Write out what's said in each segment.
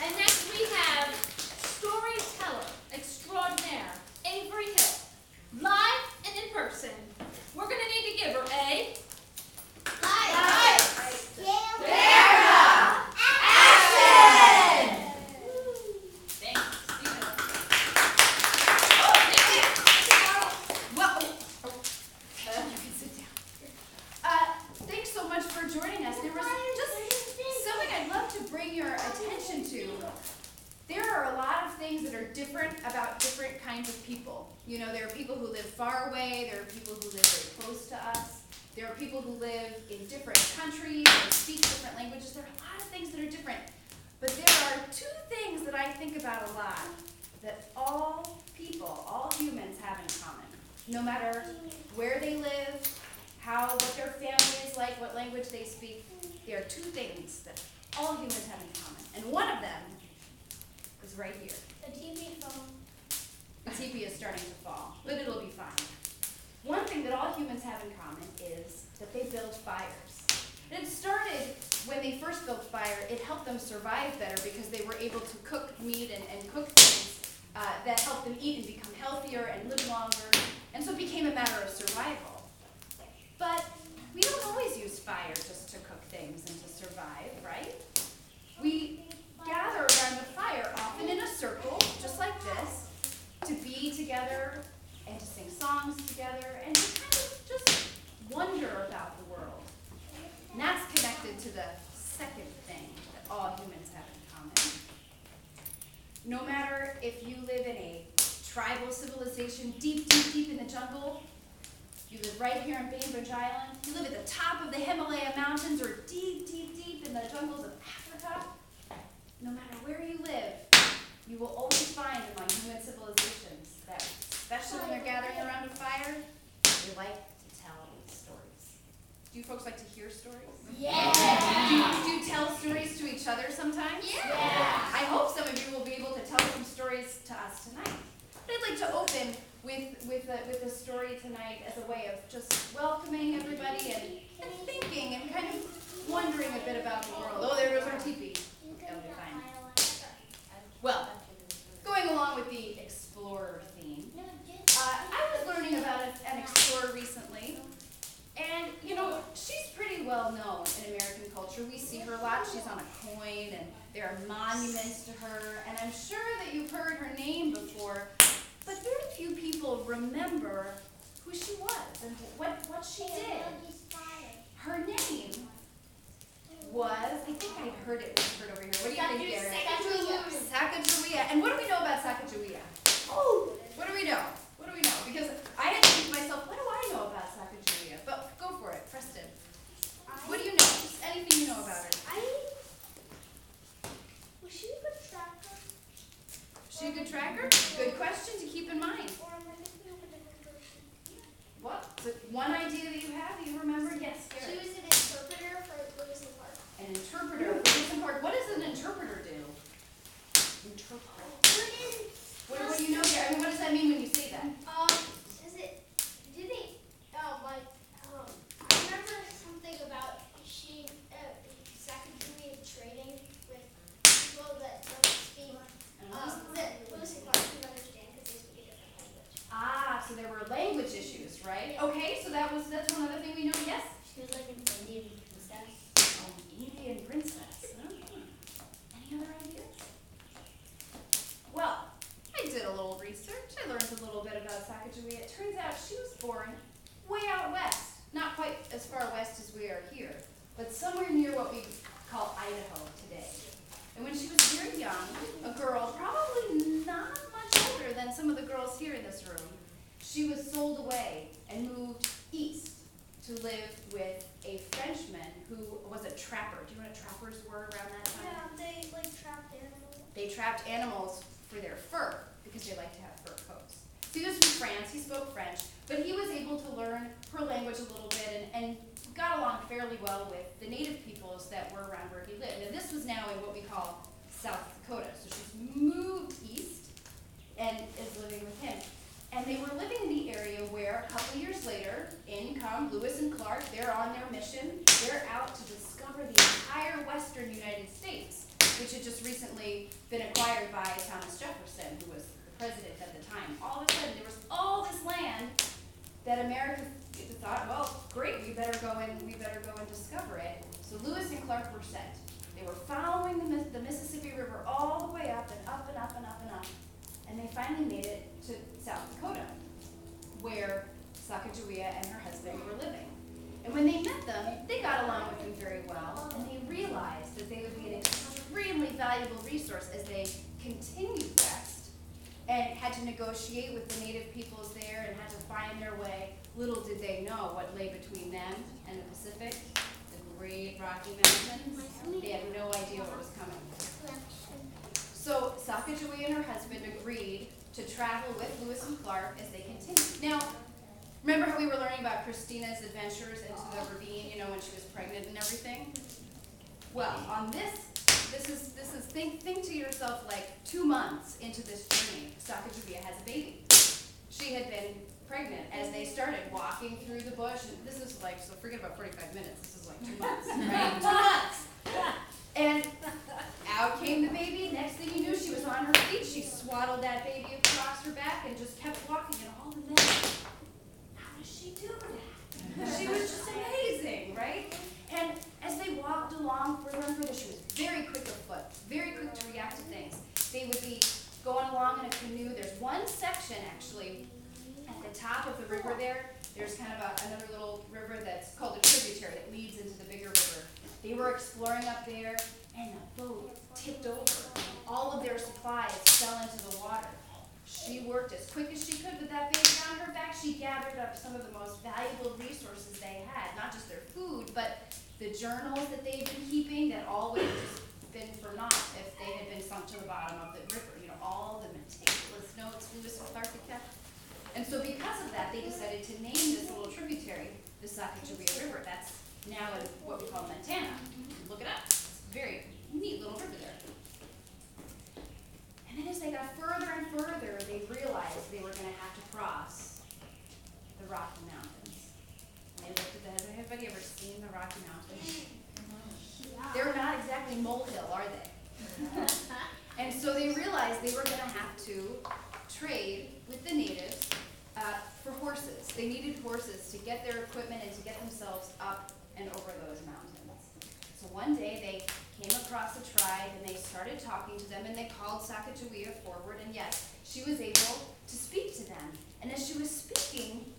And next we have storyteller extraordinaire, Avery Hill, live and in person. We're going to need to give her a different about different kinds of people. You know, there are people who live far away, there are people who live very close to us, there are people who live in different countries and speak different languages. There are a lot of things that are different. But there are two things that I think about a lot that all people, all humans have in common. No matter where they live, what their family is like, what language they speak, there are two things that all humans have in common. And one of them is right here. The TV phone. The TV is starting to fall, but it'll be fine. One thing that all humans have in common is that they build fires. And it started when they first built fire, it helped them survive better because they were able to cook meat and cook things that helped them eat and become healthier and live longer. And so it became a matter of survival. But we don't always use fire just to cook things and to survive, right? We gather around the fire, often in a circle, just like this, to be together and to sing songs together and to kind of just wonder about the world. And that's connected to the second thing that all humans have in common. No matter if you live in a tribal civilization deep, deep, deep in the jungle, you live right here in Bainbridge Island, you live at the top of the Himalaya Mountains or deep, deep, deep in the jungles of Africa, no matter where you live, you will always find among human civilizations that, especially when they're gathering around a fire, they like to tell stories. Do you folks like to hear stories? Yeah. Do you tell stories to each other sometimes? Yeah. I hope some of you will be able to tell some stories to us tonight. But I'd like to open with a story tonight as a way of just welcoming everybody and thinking and kind of wondering a bit about the world. Oh, there goes our teepee. That'll be fine. Well, going along with the explorer theme, I was learning about an explorer recently, and you know, she's pretty well known in American culture. We see her a lot. She's on a coin, and there are monuments to her, and I'm sure that you've heard her name before, but very few people remember who she was and what she did. Her name was, I think I heard it whispered over here. What do you think, Garrett? Sacajawea. And what do we know about Sacajawea? Oh, what do we know? What do we know? Because I had to think to myself, what do I know about Sacajawea? But go for it, Preston. What do you know? Just anything you know about her. Was she a good tracker? Was she a good tracker? Good question to keep in mind. Or am I thinking of a different person? What? Is it one idea that you have that you remember? Yes, She Garrett. was an interpreter for Lewis and Clark. An interpreter. What does an interpreter do? Interpret. What do you know, Garrett? I mean, what does that mean when you say that? Is it, did they, I remember something about Sacajawea trading with people that don't speak, that Lewis and Clark couldn't understand because they speak a different language. Ah, so there were language issues, right? Okay, so that's one other thing we know. Yes? She was like an Indian princess. Oh, Indian princess. Any other ideas? Well, I did a little research. I learned a little bit about Sacajawea. It turns out she was born way out west. Not quite as far west as we are here, but somewhere near what we call Idaho today. And when she was very young, a girl, probably not much older than some of the girls here in this room, she was sold away and moved east to live with a Frenchman who was a trapper. Do you know what trappers were around that time? Yeah, they trapped animals. They trapped animals for their fur because they like to have fur coats. So he was from France. He spoke French, but he was able to learn her language a little bit and got along fairly well with the native peoples that were around where he lived. And this was now in what we call South Dakota. So she's moved east and is living with him. And they were living in the area where a couple years later, in come Lewis and Clark. They're on their mission. They're out to discover the entire which had just recently been acquired by Thomas Jefferson, who was the president at the time. All of a sudden, there was all this land that America thought, well, great, we better go and discover it. So Lewis and Clark were sent. They were following the Mississippi River all the way up and up and up and up and up, and they finally made it to South Dakota, where Sacajawea and her husband were living. And when they met them, they got along with them very well, and they realized that they would be an extremely valuable resource as they continued west and had to negotiate with the native peoples there and had to find their way. Little did they know what lay between them and the Pacific, the great Rocky Mountains. They had no idea what was coming. So Sacajawea and her husband agreed to travel with Lewis and Clark as they continued. Now, remember how we were learning about Christina's adventures into the ravine, when she was pregnant and everything? Well, on this is think to yourself like 2 months into this journey, Sacajawea has a baby. She had been pregnant as they started walking through the bush, and this is like, so forget about 45 minutes, this is like 2 months, right? 2 months! And out came the baby. Next thing you knew, she was on her feet. She swaddled that baby across her back and just kept walking. And all of them, how does she do that? She was just amazing, right? And as they walked along further and further, she was very quick of foot, very quick to react to things. They would be going along in a canoe. There's one section, actually, at the top of the river there. There's kind of another little river that's called a tributary that leads into the bigger river. They were exploring up there, and the boat tipped over. All of their supplies fell into the water. She worked as quick as she could with that baby on her back. She gathered up some of the most valuable resources they had, not just their food, but the journals that they'd been keeping that all would have just been for naught if they had been sunk to the bottom of the river. All the meticulous notes Lewis and Clark had kept. And so because of that, they decided to name this little tributary the Sacajawea River. That's now in what we call Montana. Look it up. It's a very neat little river there. And then as they got further and further, they realized they were going to have to cross the Rocky Mountains. And they looked at that. Has anybody ever seen the Rocky Mountains? They're not exactly molehill, are they? And so they realized they were going to have to trade with the natives for horses. They needed horses to get their equipment and to get themselves up and over those mountains. So one day they came across a tribe and they started talking to them, and they called Sacajawea forward, and yes, she was able to speak to them. And as she was speaking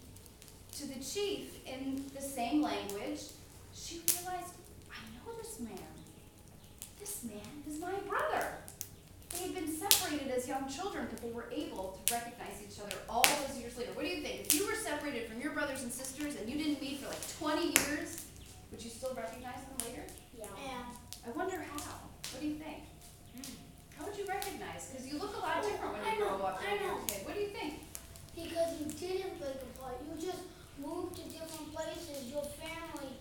to the chief in the same language, she realized, I know this man. This man is my brother. They had been separated as young children, but they were able to recognize each other all those years later. What do you think? If you were separated from your brothers and sisters and you didn't meet for like 20 years, would you still recognize them later? Yeah. I wonder how. What do you think? How would you recognize? Because you look a lot different when you grow up than you're a kid. What do you think? Because you didn't break apart. You just moved to different places. Your family,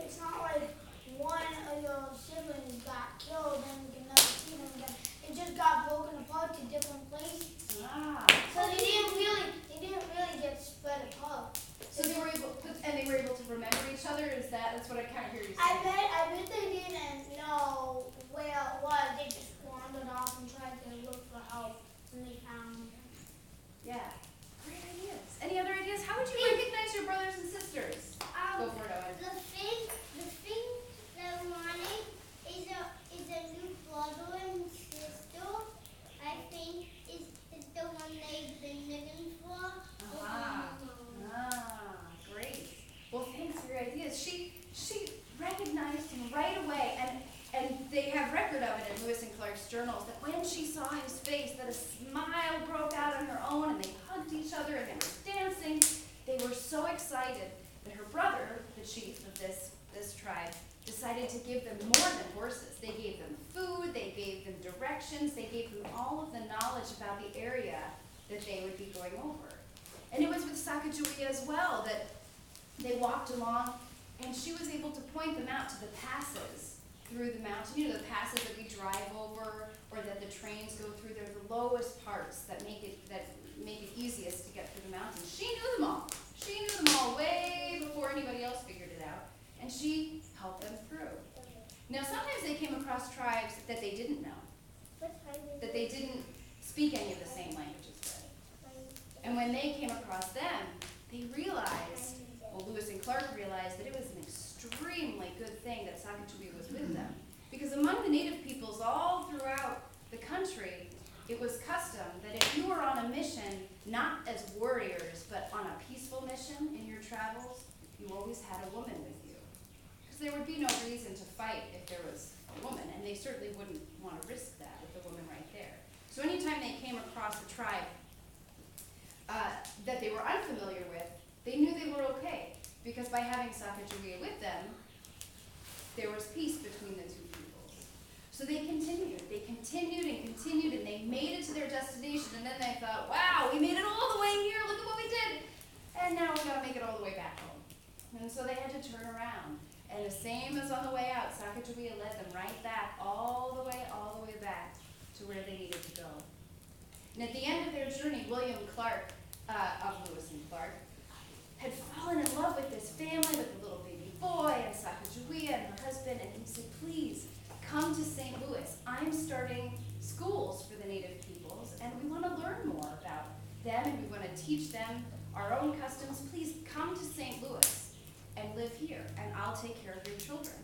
it's not like one of your siblings got killed and you can never see them again. It just got broken apart to different places. So they didn't really get spread apart. So they were able to remember each other. That's what I kind of hear you say? I bet they didn't know where it was. They just wandered off and tried to look for help, and they found him. Yeah. Great ideas. Any other ideas? How would you recognize your brothers and sisters? Go for it, Owen. The thing that we wanted is a new brother and sister. I think is the one they've been living for. Great. Well, thanks for your ideas. She recognized him right away, and they have record of it in Lewis and Clark's journals that when she saw his face, that a smile broke out on her own, and they hugged each other and they were dancing. They were so excited that her brother, the chief of this tribe, decided to give them more than horses. They gave them food, they gave them directions, they gave them all of the knowledge about the area that they would be going over. And it was with Sacajawea as well that they walked along, and she was able to point them out to the passes through the mountain. The passes that we drive over or that the trains go through. They're the lowest parts that make it easiest to get through the mountains. She knew them all. She knew them all way before anybody else figured it out, and she helped them through. Now, sometimes they came across tribes that they didn't know, that they didn't speak any of the same languages with. And when they came across them, they realized, well, Lewis and Clark realized that it was an extremely good thing that Sacajawea was with them. Because among the native peoples all throughout the country, it was custom that if you were on a mission, not as warriors, but on a peaceful mission in your travels, you always had a woman with you. Because there would be no reason to fight if there was a woman, and they certainly wouldn't want to risk that with the woman right there. So anytime they came across a tribe that they were unfamiliar with, they knew they were okay, because by having Sacajawea with them, there was peace between the two peoples. So they continued and continued, and they made it to their destination, and then they thought, wow, we made it all the way here, look at what we did, and now we gotta make it all the way back home. And so they had to turn around, and the same as on the way out, Sacajawea led them right back, all the way back to where they needed to go. And at the end of their journey, William Clark, of Lewis and Clark, had fallen in love with this family, with the little baby boy and Sacajawea and her husband, and he said, please, come to St. Louis. I'm starting schools for the native peoples, and we want to learn more about them, and we want to teach them our own customs. Please come to St. Louis and live here, and I'll take care of your children.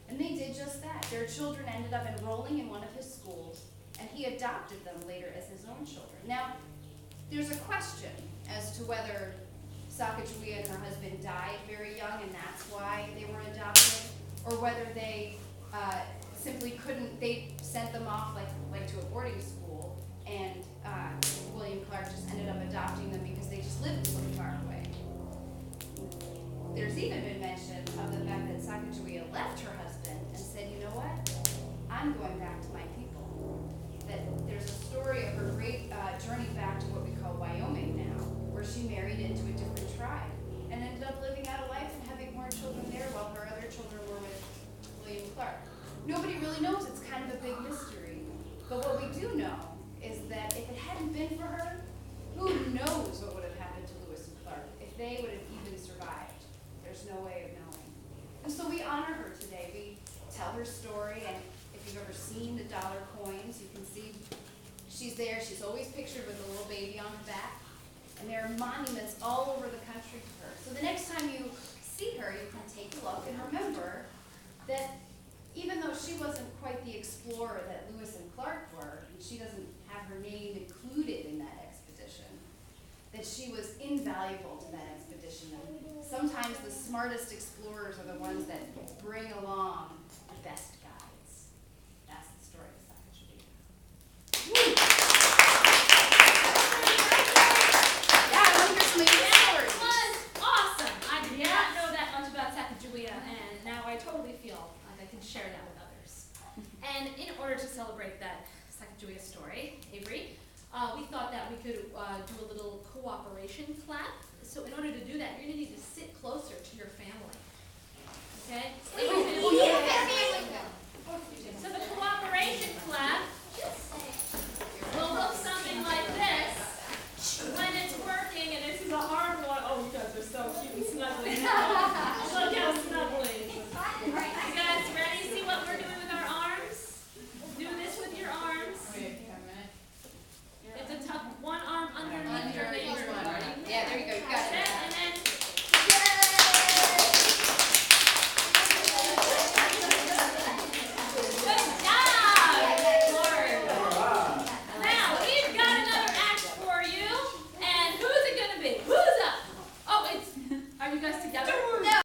And they did just that. Their children ended up enrolling in one of his schools, and he adopted them later as his own children. Now, there's a question as to whether Sacajawea and her husband died very young, and that's why they were adopted, or whether they simply couldn't, they sent them off like to a boarding school, and William Clark just ended up adopting them because they just lived so far away. There's even been mention of the fact that Sacajawea left her husband and said, you know what, I'm going back to my people. That there's a story of her great journey back to what we call Wyoming now, where she married into a different tribe and ended up living out a life and having more children there while her other children were with William Clark. Nobody really knows. It's kind of a big mystery. But what we do know is that if it hadn't been for her, who knows what would have happened to Lewis and Clark, if they would have even survived. There's no way of knowing. And so we honor her today. We tell her story, and if you've ever seen the dollar coins, you can see she's there. She's always pictured with a little baby on her back. And there are monuments all over the country to her. So the next time you see her, you can take a look and remember that even though she wasn't quite the explorer that Lewis and Clark were, and she doesn't have her name included in that expedition, that she was invaluable to that expedition. And sometimes the smartest explorers are the ones that bring along the best guides. That's the story of Sacajawea. That was awesome. I did not know that much about Sacajawea, and now I totally feel like I can share that with others. And in order to celebrate that Sacajawea story, Avery, we thought that we could do a little cooperation clap. So in order to do that, you're going to need to sit closer to your family. Okay? Avery's gonna